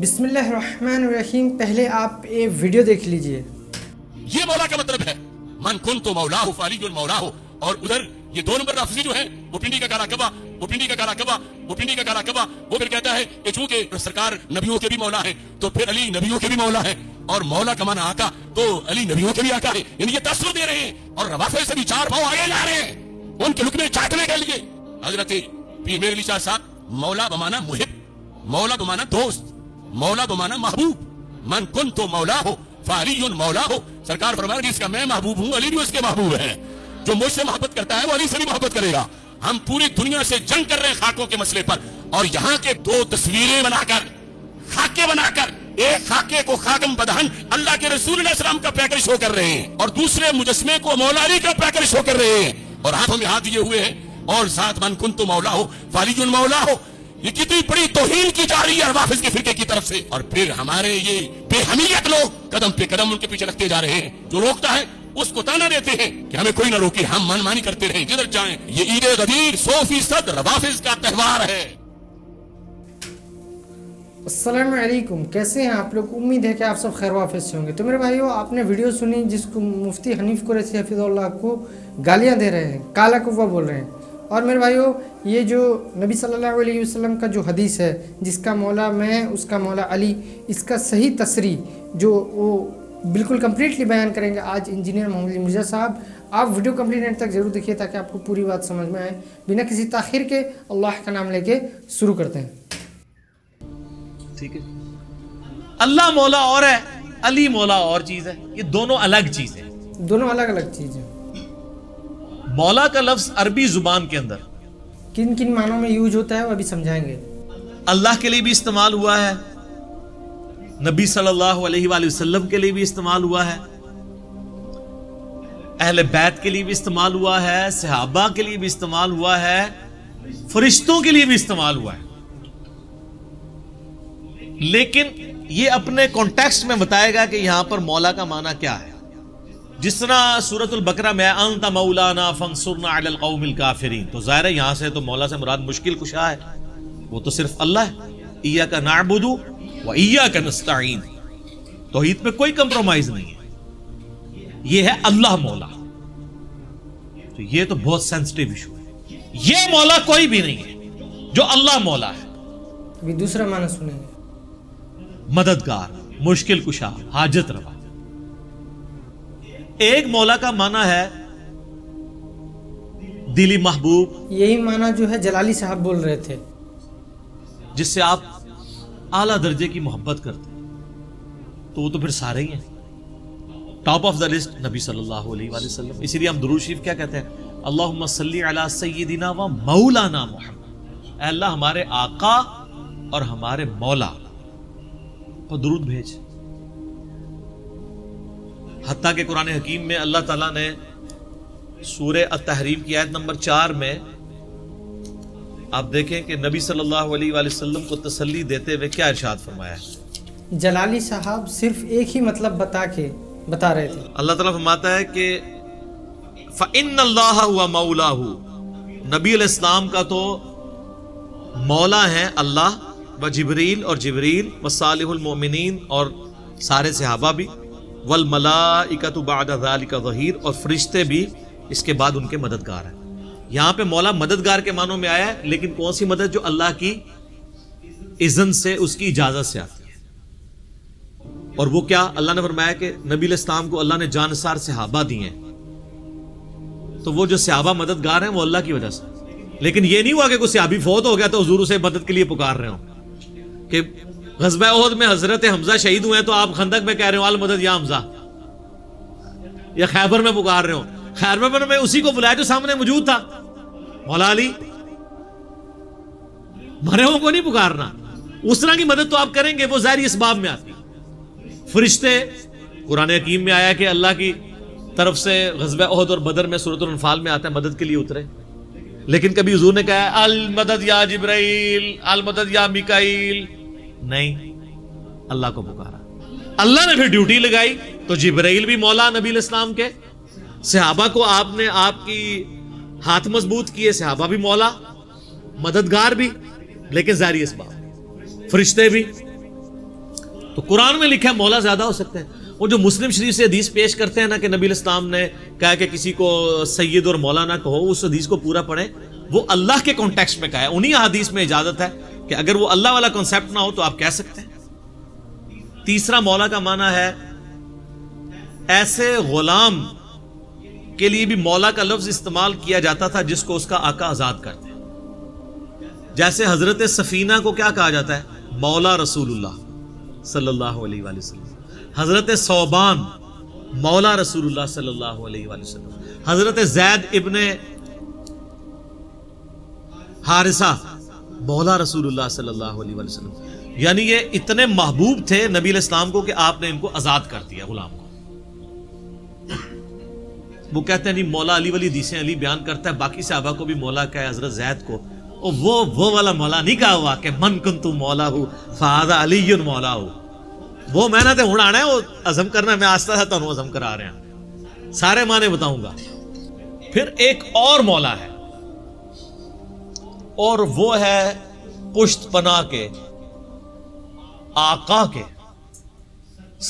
بسم اللہ الرحمن الرحیم. پہلے آپ یہ ویڈیو دیکھ لیجئے. یہ مولا کا مطلب ہے من کنت مولاہ فعلی مولاہ. اور ادھر یہ دو نمبر لفظ جو ہے وہ پنڈی کا کالا کبا، وہ پنڈی کا کالا کبا، وہ پنڈی کا کالا کبا. وہ پھر کہتا ہے کہ چونکہ سرکار نبیوں کے بھی مولا ہے تو پھر علی نبیوں کے بھی مولا ہے، اور مولا کا معنی آقا تو علی نبیوں کے بھی آقا ہے. یعنی یہ تاثر دے رہے ہیں اور روافض سے بھی 4 پاؤں آگے جا رہے ہیں ان کے لقمے چاٹنے کے لیے. حضرت پیر میر علی شاہ صاحب مولا بمانا محب، مولا بمانا دوست، مولا بمانا محبوب. من کنت مولا ہو فعلی مولا ہو. سرکار فرمایا جس کا میں محبوب ہوں علی بھی اس کے محبوب ہے. جو مجھ سے محبت کرتا ہے وہ علی سے بھی محبت کرے گا. ہم پوری دنیا سے جنگ کر رہے ہیں خاکوں کے مسئلے پر، اور یہاں کے 2 تصویریں بنا کر، خاکے بنا کر، ایک خاکے کو خاکم بدہن اللہ کے رسول علیہ السلام کا پیکر شو کر رہے ہیں اور دوسرے مجسمے کو مولا علی کا پیکر شو کر رہے ہیں، اور ہاتھوں میں ہاتھ دیے ہوئے ہیں اور ساتھ من کنت مولا ہو فعلی مولا ہو. یہ کتنی بڑی توہین کی جا رہی ہے روافض کے فرقے کی طرف سے. اور پھر ہمارے یہ بے حمیت لوگ قدم پہ قدم ان کے پیچھے رکھتے جا رہے ہیں. جو روکتا ہے اس کو تانا دیتے ہیں کہ ہمیں کوئی نہ روکے، ہم من مانی کرتے رہیں جدھر جائیں. یہ عید غدیر 100% روافض کا تہوار ہے. السلام علیکم. کیسے ہیں آپ لوگ؟ امید ہے کہ آپ سب خیر وافظ سے ہوں گے. تو میرے بھائیو، آپ نے ویڈیو سنی جس کو مفتی حنیف قریشی حفظ اللہ کو گالیاں دے رہے ہیں، کالا کوا بول رہے ہیں. اور میرے بھائیو، یہ جو نبی صلی اللہ علیہ وسلم کا جو حدیث ہے جس کا مولا میں اس کا مولا علی، اس کا صحیح تصریح جو وہ بالکل کمپلیٹلی بیان کریں گے آج انجینئر محمد علی مرزا صاحب. آپ ویڈیو کمپلیٹ اینڈ تک ضرور دیکھیے تاکہ آپ کو پوری بات سمجھ میں آئے. بنا کسی تاخیر کے اللہ کا نام لے کے شروع کرتے ہیں. ٹھیک ہے، اللہ مولا اور ہے، علی مولا اور چیز ہے. یہ دونوں الگ چیز ہیں، دونوں الگ الگ چیزیں. مولا کا لفظ عربی زبان کے اندر کن کن معنوں میں یوز ہوتا ہے وہ ابھی سمجھائیں گے. اللہ کے لیے بھی استعمال ہوا ہے، نبی صلی اللہ علیہ وآلہ وسلم کے لیے بھی استعمال ہوا ہے، اہل بیت کے لیے بھی استعمال ہوا ہے، صحابہ کے لیے بھی استعمال ہوا ہے، فرشتوں کے لیے بھی استعمال ہوا ہے. لیکن یہ اپنے کانٹیکسٹ میں بتائے گا کہ یہاں پر مولا کا معنی کیا ہے. جس طرح سورۃ البقرہ میں انت مولانا فانصرنا علی القوم الکافرین، تو ظاہر ہے یہاں سے تو مولا سے مراد مشکل کشا ہے، وہ تو صرف اللہ ہے. ایاک نعبد و ایاک نستعین، توحید پہ کوئی کمپرومائز نہیں ہے. یہ ہے اللہ مولا. تو یہ تو بہت سینسٹیو ایشو ہے. یہ مولا کوئی بھی نہیں ہے جو اللہ مولا ہے. ابھی دوسرا معنی سنیں گے. مددگار، مشکل کشا، حاجت روا. ایک مولا کا معنی ہے دلی محبوب. یہی معنی جو ہے جلالی صاحب بول رہے تھے، جس سے آپ اعلیٰ درجے کی محبت کرتے ہیں. تو وہ تو پھر سارے ہی ہیں. ٹاپ آف دا لسٹ نبی صلی اللہ علیہ وآلہ وسلم. اسی لیے ہم درود شریف کیا کہتے ہیں؟ اللہم صلی علی سیدنا و مولانا محمد. اے اللہ ہمارے آقا اور ہمارے مولا پر درود بھیج. حتیٰ کہ قرآن حکیم میں اللہ تعالیٰ نے سورہ التحریم کی آیت نمبر 4 میں آپ دیکھیں کہ نبی صلی اللہ علیہ وآلہ وسلم کو تسلی دیتے ہوئے کیا ارشاد فرمایا ہے. جلالی صاحب صرف ایک ہی مطلب بتا رہے تھے. اللہ تعالیٰ فرماتا ہے کہ فَإِنَّ اللَّهَ هُوَ مَوْلَاهُ. نبی علیہ السلام کا تو مولا ہیں اللہ، و جبریل اور جبریل، و صالح المؤمنین اور سارے صحابہ بھی، والملائکۃ بعد ذلک ظہیر، اور فرشتے بھی اس کے بعد ان کے مددگار ہیں. یہاں پہ مولا مددگار کے معنوں میں آیا ہے، لیکن کون سی مدد؟ جو اللہ کی اذن سے، اس کی اجازت سے آتی ہے. اور وہ کیا؟ اللہ نے فرمایا کہ نبی علیہ السلام کو اللہ نے جانسار صحابہ دیے ہیں، تو وہ جو صحابہ مددگار ہیں وہ اللہ کی وجہ سے. لیکن یہ نہیں ہوا کہ کوئی صحابی فوت ہو گیا تو حضور اسے مدد کے لیے پکار رہے ہوں کہ غزوہ احد میں حضرت حمزہ شہید ہوئے ہیں تو آپ خندق میں کہہ رہے ہو المدد یا حمزہ، یا خیبر میں پکار رہے ہو. خیبر میں اسی کو بلایا جو سامنے موجود تھا، مولا علی. مرے ہوں کو نہیں پکارنا. اس طرح کی مدد تو آپ کریں گے، وہ ظاہری اسباب میں آتی. فرشتے، قرآن حکیم میں آیا کہ اللہ کی طرف سے غزوہ احد اور بدر میں سورۃ الانفال میں آتا ہے مدد کے لیے اترے. لیکن کبھی حضور نے کہا المدد یا جبرائیل، المدد یا میکائیل؟ نہیں، اللہ کو پکارا. اللہ نے پھر ڈیوٹی لگائی تو جبرائیل بھی مولا نبی علیہ السلام کے، صحابہ کو آپ نے آپ کی ہاتھ مضبوط کیے، صحابہ بھی مولا، مددگار بھی، لیکن ظاہری اسباب. فرشتے بھی. تو قرآن میں لکھا ہے مولا زیادہ ہو سکتے ہیں. وہ جو مسلم شریف سے حدیث پیش کرتے ہیں نا کہ نبی علیہ السلام نے کہا کہ کسی کو سید اور مولا نہ کہو، اس حدیث کو پورا پڑھیں، وہ اللہ کے کانٹیکسٹ میں کہا ہے. انہی حدیث میں اجازت ہے کہ اگر وہ اللہ والا کانسیپٹ نہ ہو تو آپ کہہ سکتے ہیں. تیسرا مولا کا معنی ہے ایسے غلام کے لیے بھی مولا کا لفظ استعمال کیا جاتا تھا جس کو اس کا آقا آزاد کرتے. جیسے حضرت سفینہ کو کیا کہا جاتا ہے؟ مولا رسول اللہ صلی اللہ علیہ وآلہ وسلم. حضرت ثوبان مولا رسول اللہ صلی اللہ علیہ وآلہ وسلم. حضرت زید ابن حارثہ مولا رسول اللہ صلی اللہ علیہ وآلہ وسلم. یعنی یہ اتنے محبوب تھے نبی علیہ السلام کو کہ آپ نے ان کو آزاد کر دیا غلام کو. وہ کہتے ہیں نہیں مولا علی والی حدیثیں علی بیان کرتا ہے، باقی صحابہ کو بھی مولا کہا ہے، حضرت زید کو وہ والا مولا نہیں کہا ہوا کہ من کنتو مولا ہوں فہذا علی مولا ہوں. وہ میں نہ اڑانا ہے، وہ عزم کرنا ہے. میں آستہ سے تمہیں عزم کرا رہے ہیں، سارے معنی بتاؤں گا. پھر ایک اور مولا ہے اور وہ ہے پشت پناہ کے، آقا کے،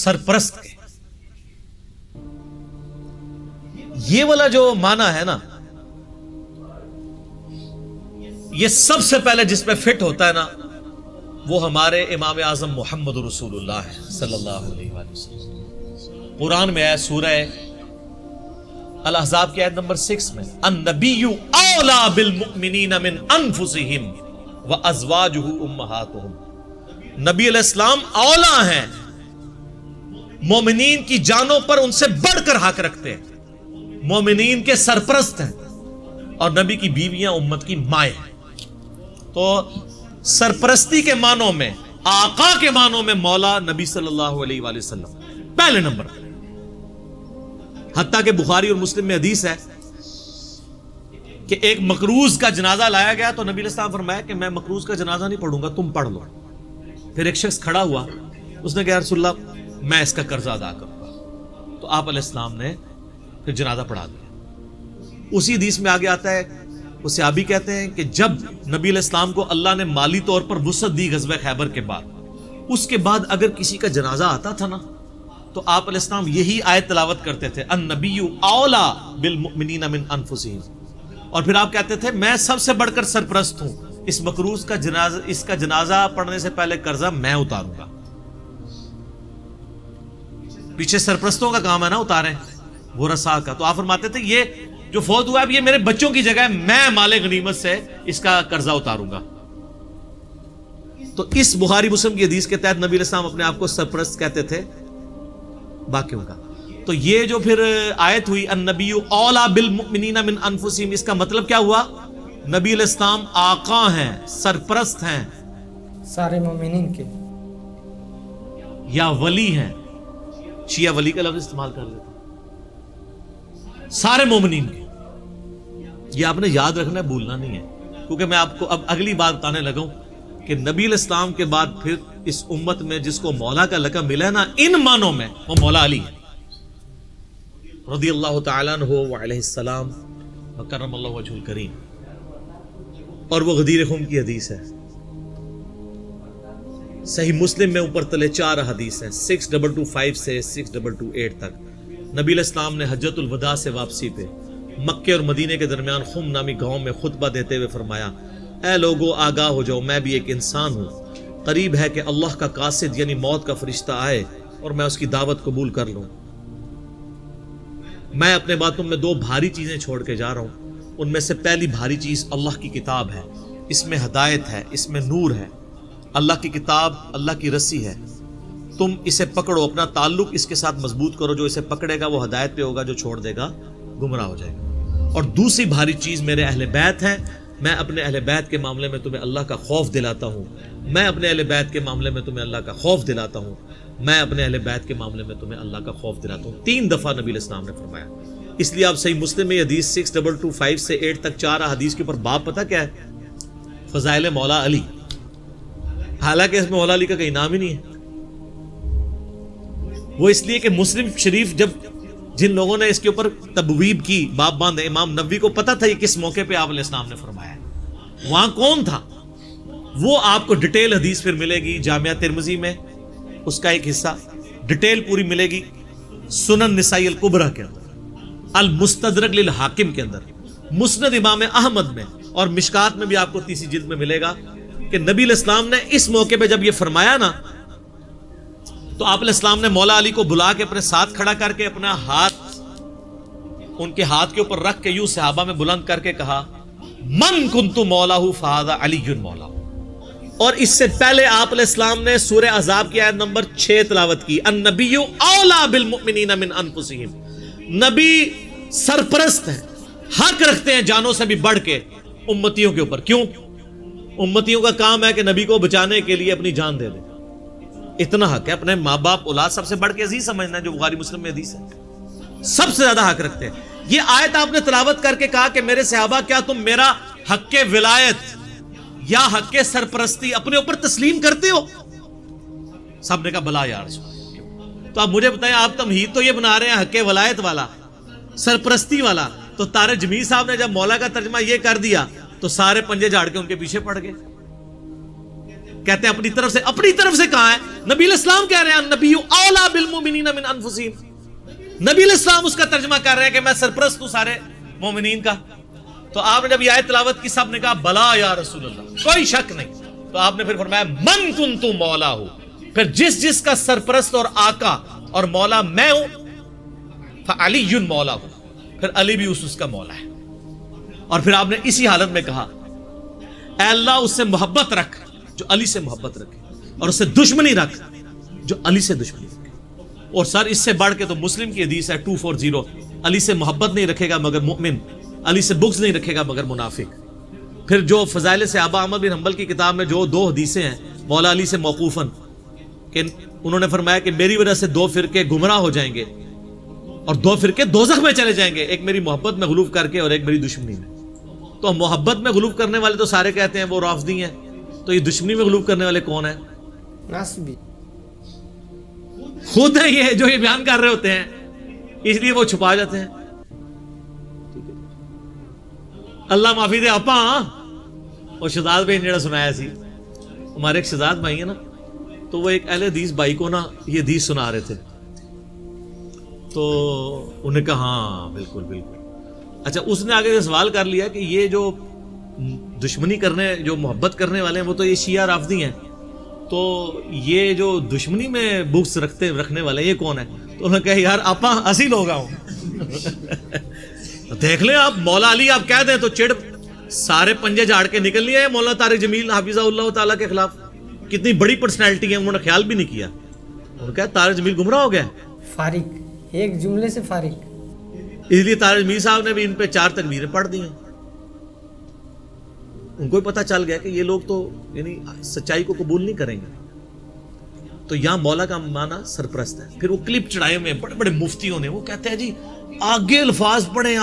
سرپرست کے. یہ والا جو معنی ہے نا، یہ سب سے پہلے جس پہ فٹ ہوتا ہے نا وہ ہمارے امام اعظم محمد رسول اللہ صلی اللہ علیہ وآلہ وسلم. قرآن میں ہے سورہ الاحزاب کی آیت نمبر 6 میں النبی اولا بالمؤمنین من انفسہم وازواجہ امہاتہم. نبی علیہ السلام اولا ہیں، مومنین کی جانوں پر ان سے بڑھ کر حق رکھتے ہیں، مومنین کے سرپرست ہیں، اور نبی کی بیویاں امت کی مائیں ہیں. تو سرپرستی کے معنوں میں، آقا کے معنوں میں مولا نبی صلی اللہ علیہ وآلہ وسلم پہلے نمبر. حتیٰ کہ بخاری اور مسلم میں حدیث ہے کہ ایک مقروض کا جنازہ لایا گیا تو نبی علیہ السلام فرمایا کہ میں مقروض کا جنازہ نہیں پڑھوں گا، تم پڑھ لو. پھر ایک شخص کھڑا ہوا، اس نے کہا رسول اللہ میں اس کا قرضہ ادا کروں گا. تو آپ علیہ السلام نے پھر جنازہ پڑھا دیا. اسی حدیث میں آگے آتا ہے، وہ صحابی کہتے ہیں کہ جب نبی علیہ السلام کو اللہ نے مالی طور پر وسعت دی غزوہ خیبر کے بعد، اس کے بعد اگر کسی کا جنازہ آتا تھا نا تو آپ علیہ السلام یہی آیت تلاوت کرتے تھے النبی اولا بالمؤمنین من انفسہم. اور پھر آپ کہتے تھے میں سب سے بڑھ کر سرپرست ہوں، اس مقروض کا جنازہ، اس کا جنازہ پڑھنے سے پہلے قرضہ میں اتاروں گا. پیچھے سرپرستوں کا کام ہے نا اتاریں، ورثاء کا. تو آپ فرماتے تھے یہ جو فوت ہوا ہے یہ میرے بچوں کی جگہ ہے، میں مال غنیمت سے اس کا قرضہ اتاروں گا. تو اس بخاری مسلم کی حدیث کے تحت نبی علیہ السلام اپنے آپ کو سرپرست کہتے تھے باقیوں کا. تو یہ جو پھر آیت ہوئی النبی اولا بالمؤمنین من انفسہم، اس کا مطلب کیا ہوا؟ نبی علیہ السلام آقا ہیں، سرپرست ہیں سارے مومنین کے، یا ولی ہیں. شیعہ ولی کا لفظ استعمال کر لیتے سارے مومنین کے. یہ آپ نے یاد رکھنا ہے، بھولنا نہیں ہے، کیونکہ میں آپ کو اب اگلی بات بتانے لگا ہوں کہ نبی علیہ السلام کے بعد پھر اس امت میں جس کو مولا کا لقب ملا ہے نا ان معنوں میں، وہ مولا علی ہے رضی اللہ تعالیٰ عنہ وعلیہ السلام وکرم اللہ وجہ الکریم. اور وہ غدیر خم کی حدیث ہے، صحیح مسلم میں اوپر تلے 4 حدیث ہیں 6225 سے 6228 تک. نبی علیہ السلام نے حجۃ الوداع سے واپسی پہ مکے اور مدینے کے درمیان خم نامی گاؤں میں خطبہ دیتے ہوئے فرمایا اے لوگو آگاہ ہو جاؤ، میں بھی ایک انسان ہوں، قریب ہے کہ اللہ کا قاصد یعنی موت کا فرشتہ آئے اور میں اس کی دعوت قبول کر لوں. میں اپنے باتوں میں 2 بھاری چیزیں چھوڑ کے جا رہا ہوں. ان میں سے پہلی بھاری چیز اللہ کی کتاب ہے، اس میں ہدایت ہے، اس میں نور ہے. اللہ کی کتاب اللہ کی رسی ہے، تم اسے پکڑو، اپنا تعلق اس کے ساتھ مضبوط کرو. جو اسے پکڑے گا وہ ہدایت پہ ہوگا، جو چھوڑ دے گا گمراہ ہو جائے گا. اور دوسری بھاری چیز میرے اہل بیت ہے، میں اپنے اہل بیت کے معاملے میں تمہیں اللہ کا خوف دلاتا ہوں، میں اپنے اہل بیت کے معاملے میں تمہیں اللہ کا خوف دلاتا ہوں، میں اپنے اہل بیت کے معاملے میں تمہیں اللہ کا خوف دلاتا ہوں. 3 دفعہ نبی علیہ السلام نے فرمایا. اس لیے آپ صحیح مسلم میں حدیث 6225 سے 8 تک 4 حدیث کے اوپر باب پتہ کیا ہے؟ فضائل مولا علی. حالانکہ اس میں مولا علی کا کوئی نام ہی نہیں ہے. وہ اس لیے کہ مسلم شریف جب جن لوگوں نے اس کے اوپر تبویب کی، باب باندھے، امام نووی کو پتہ تھا یہ کس موقع پہ آپ علیہ السلام نے فرمایا ہے. وہاں کون تھا وہ آپ کو ڈیٹیل حدیث پھر ملے گی جامعہ ترمذی میں اس کا ایک حصہ ڈیٹیل پوری ملے گی سنن نسائی الکبرى کے اندر، المستدرک للحاکم کے اندر، مسند امام احمد میں، اور مشکات میں بھی آپ کو تیسری جلد میں ملے گا کہ نبی علیہ السلام نے اس موقع پہ جب یہ فرمایا نا، تو آپ علیہ السلام نے مولا علی کو بلا کے اپنے ساتھ کھڑا کر کے اپنا ہاتھ ان کے ہاتھ کے اوپر رکھ کے یوں صحابہ میں بلند کر کے کہا من کنت مولا فہذا علی مولا. اور اس سے پہلے آپ علیہ السلام نے سورہ احزاب کی آیت نمبر 6 تلاوت کی، النبی اولا بالمؤمنین من انفسہم، نبی سرپرست ہیں، حق رکھتے ہیں جانوں سے بھی بڑھ کے امتیوں کے اوپر. کیوں؟ امتیوں کا کام ہے کہ نبی کو بچانے کے لیے اپنی جان دے دیں. اتنا حق ہے، اپنے ماں باپ اولاد سب سے بڑھ کے عزیز سمجھنا ہے، جو بخاری مسلم میں حدیث ہے، سب سے زیادہ حق رکھتے ہیں. یہ آیت آپ نے تلاوت کر کے کہا کہ میرے صحابہ کیا تم میرا حق ولایت یا حق سرپرستی اپنے اوپر تسلیم کرتے ہو؟ سب نے کہا بلا یا رسول اللہ. تو آپ مجھے بتائیں، آپ تمہید تو یہ بنا رہے ہیں حق ولایت والا، سرپرستی والا، تو طارق جمیل صاحب نے جب مولا کا ترجمہ یہ کر دیا تو سارے پنجے جھاڑ کے ان کے پیچھے پڑ گئے. کہتے ہیں اپنی طرف سے کہاں ہے؟ نبی علیہ السلام کہہ رہے ہیں النبی اولا بالمؤمنین من انفسہم. نبی علیہ السلام اس کا ترجمہ کر رہے ہیں کہ میں سرپرست ہوں سارے مومنین کا. تو آپ نے جب یہ آیت تلاوت کی سب نے کہا بلا یا رسول اللہ، کوئی شک نہیں. تو آپ نے پھر فرمایا من کنت مولا ہوں، پھر جس کا سرپرست اور آقا اور مولا میں ہوں، فعلی مولا ہوں، پھر علی بھی اس کا مولا ہے. اور پھر آپ نے اسی حالت میں کہا اے اللہ اس سے محبت رکھ جو علی سے محبت رکھے، اور اس سے دشمنی رکھ جو علی سے دشمنی رکھے. اور سر اس سے بڑھ کے تو مسلم کی حدیث ہے 240، علی سے محبت نہیں رکھے گا مگر مؤمن، علی سے بغض نہیں رکھے گا مگر منافق. پھر جو فضائل صحابہ احمد بن حنبل کی کتاب میں جو 2 حدیثیں ہیں مولا علی سے موقوفاً کہ انہوں نے فرمایا کہ میری وجہ سے 2 فرقے گمراہ ہو جائیں گے اور 2 فرقے دوزخ میں چلے جائیں گے، ایک میری محبت میں غلوف کر کے اور ایک میری دشمنی میں. تو محبت میں غلوف کرنے والے تو سارے کہتے ہیں وہ رافضی ہیں، تو یہ دشمنی میں غلوف کرنے والے کون ہیں؟ ناسبی. خود ہے یہ جو یہ بیان کر رہے ہوتے ہیں، اس لیے وہ چھپا جاتے ہیں. اللہ معافی دے آپا. اور شہزاد بھائی نے جڑا سنایا سی، ہمارے ایک شہزاد بھائی ہیں نا، تو وہ ایک اہل حدیث بھائی کو نا یہ حدیث سنا رہے تھے. تو انہیں کہا ہاں بالکل بالکل. اچھا اس نے آگے سوال کر لیا کہ یہ جو دشمنی کرنے جو محبت کرنے والے ہیں وہ تو یہ شیعہ رافضی ہیں، تو یہ جو دشمنی میں بغض رکھنے والے یہ کون ہے؟ تو انہوں نے کہا یار آپا اسی لوگ ہوں. دیکھ لیں آپ مولا علی آپ کہہ دیں تو چڑ سارے پنجے جھاڑ کے نکل لیے. مولانا طارق جمیل حافظہ اللہ تعالیٰ کے خلاف کتنی بڑی پرسنالٹی ہے، انہوں نے خیال بھی نہیں کیا. انہوں نے کہا طارق جمیل گمراہ ہو گیا، فارغ، ایک جملے سے فارغ. اس لیے طارق جمیل صاحب نے بھی ان پہ 4 تکبیریں پڑھ دی ہیں. ان کو پتہ چل گیا کہ یہ لوگ تو یعنی سچائی کو قبول نہیں کریں گے. تو یہاں مولا کا معنی سرپرست ہے. پھر وہ کلپ چڑھائے ہوئے بڑے بڑے مفتیوں نے، وہ کہتے ہیں جی آگے الفاظ پڑھیں،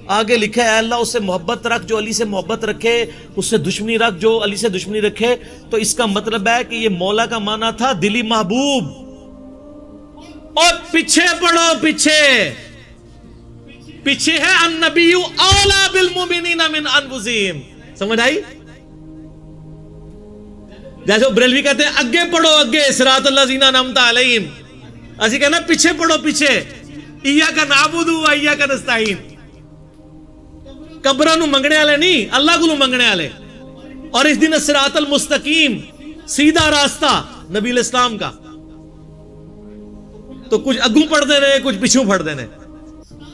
آگے لکھا ہے اللہ اس سے محبت رکھ جو علی سے محبت رکھے، اس سے دشمنی رکھ جو علی سے دشمنی رکھے. تو اس کا مطلب ہے کہ یہ مولا کا معنی تھا دلی محبوب. اور پیچھے پڑھو، پیچھے ہے النبی اولا بالمؤمنین من انفسہم. سمجھ آئی؟ جیسے بریلوی کہتے ہیں اگے پڑھو، اگے صراط الذین انعمت علیہم، اسی کہنا پیچھے پڑھو، پیچھے ایاک نعبد و ایاک نستعین. قبراں نو منگنے والے نہیں، اللہ کو منگنے والے. اور اس دن صراط المستقیم، سیدھا راستہ نبی علیہ السلام کا. تو کچھ اگوں پڑھ دے رہے، کچھ پیچھوں پڑھ دے رہے.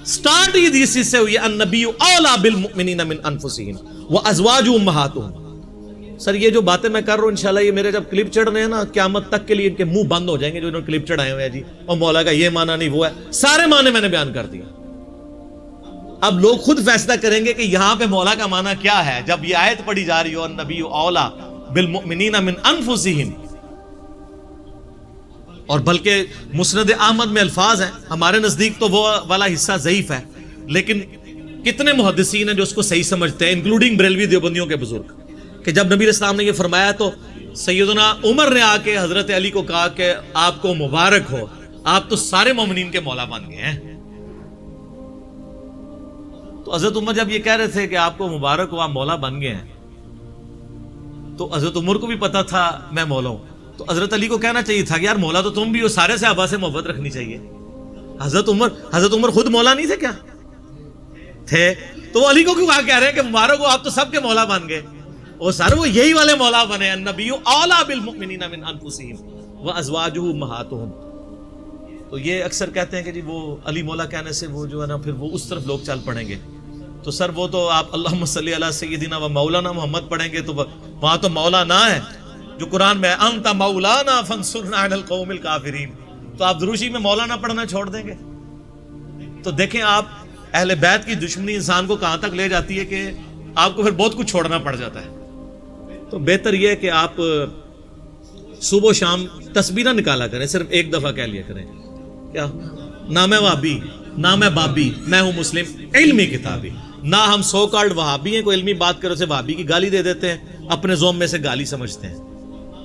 سٹارٹ یہ حدیث سے ہوئی النبی اولا بالمؤمنین من انفسہم وازواج امہاتہم. سر یہ جو باتیں میں کر رہا ہوں انشاءاللہ یہ میرے جب کلپ چڑھ رہے ہیں نا قیامت تک کے لیے ان کے منہ بند ہو جائیں گے جو انہوں نے کلپ چڑھائے ہوئے ہیں جی اور مولا کا یہ معنی نہیں وہ ہے. سارے معنی میں نے بیان کر دیا. اب لوگ خود فیصلہ کریں گے کہ یہاں پہ مولا کا معنی کیا ہے. جب یہ آیت پڑھی جا رہی ہو النبی اولا بالمؤمنین من انفسہم، اور بلکہ مسند احمد میں الفاظ ہیں، ہمارے نزدیک تو وہ والا حصہ ضعیف ہے، لیکن کتنے محدثین ہیں جو اس کو صحیح سمجھتے ہیں انکلوڈنگ بریلوی دیوبندیوں کے بزرگ، کہ جب نبی علیہ السلام نے یہ فرمایا تو سیدنا عمر نے آ کے حضرت علی کو کہا کہ آپ کو مبارک ہو، آپ تو سارے مومنین کے مولا بن گئے ہیں. تو حضرت عمر جب یہ کہہ رہے تھے کہ آپ کو مبارک ہو آپ مولا بن گئے ہیں، تو حضرت عمر کو بھی پتا تھا میں مولا ہوں. تو حضرت علی کو کہنا چاہیے تھا کہ یار مولا تو تم بھی ہو, سارے صحابہ سے محبت رکھنی چاہیے. حضرت عمر خود مولا نہیں تھے کیا تھے؟ تو وہ علی کو کیوں کہہ رہے ہیں کہ مبارک ہو آپ تو سب کے مولا بن گئے؟ اور سر وہ یہی والے مولا بنے, النبی اولیٰ بالمؤمنین من انفسہم وازواجہ امہاتہم. تو یہ اکثر کہتے ہیں کہ جی وہ علی مولا کہنے سے وہ جو ہے نا پھر وہ اس طرف لوگ چل پڑیں گے. تو سر وہ تو آپ اللہم صلی علی سیدنا و مولانا محمد پڑھیں گے تو وہاں تو مولا نہ ہے جو قرآن میں انت مولانا فانصرنا علی القوم الکافرین. تو آپ دروشی میں مولانا پڑھنا چھوڑ دیں گے؟ تو دیکھیں آپ اہل بیت کی دشمنی انسان کو کہاں تک لے جاتی ہے کہ آپ کو پھر بہت کچھ چھوڑنا پڑ جاتا ہے. تو بہتر یہ ہے کہ آپ صبح و شام تسبیح نہ نکالا کریں, صرف ایک دفعہ کہہ لیا کریں کیا نہ میں وہابی نہ میں بابی, میں ہوں مسلم علمی کتابی. نہ ہم سو کالڈ وہابی ہیں, کوئی علمی بات کرو سے وہابی کی گالی دے دیتے ہیں, اپنے زوم میں سے گالی سمجھتے ہیں.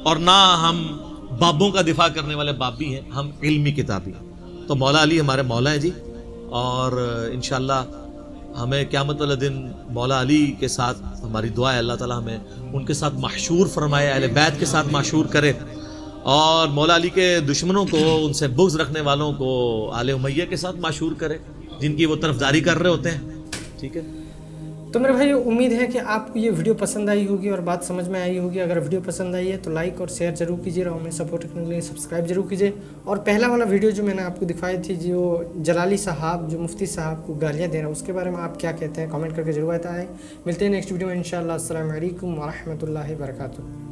اور نہ ہم بابوں کا دفاع کرنے والے بابی ہیں, ہم علمی کتابی. تو مولا علی ہمارے مولا ہیں جی, اور انشاءاللہ ہمیں قیامت والے دن مولا علی کے ساتھ ہماری دعا ہے اللہ تعالیٰ ہمیں ان کے ساتھ محشور فرمائے, اہل بیت کے ساتھ محشور کرے, اور مولا علی کے دشمنوں کو, ان سے بغض رکھنے والوں کو آل امیہ کے ساتھ محشور کرے جن کی وہ طرفداری کر رہے ہوتے ہیں. ٹھیک ہے, تو میرے بھائی امید ہے کہ آپ کو یہ ویڈیو پسند آئی ہوگی اور بات سمجھ میں آئی ہوگی. اگر ویڈیو پسند آئی ہے تو لائک اور شیئر ضرور کیجیے, اور ہمیں سپورٹ کرنے کے لیے سبسکرائب ضرور کیجیے. اور پہلا والا ویڈیو جو میں نے آپ کو دکھائی تھی, جو جلالی صاحب جو مفتی صاحب کو گالیاں دے رہے ہیں, اس کے بارے میں آپ کیا کہتے ہیں کامنٹ کر کے ضرور بتائیں. ملتے ہیں نیکسٹ ویڈیو میں انشاءاللہ. السلام علیکم ورحمۃ اللہ وبرکاتہ.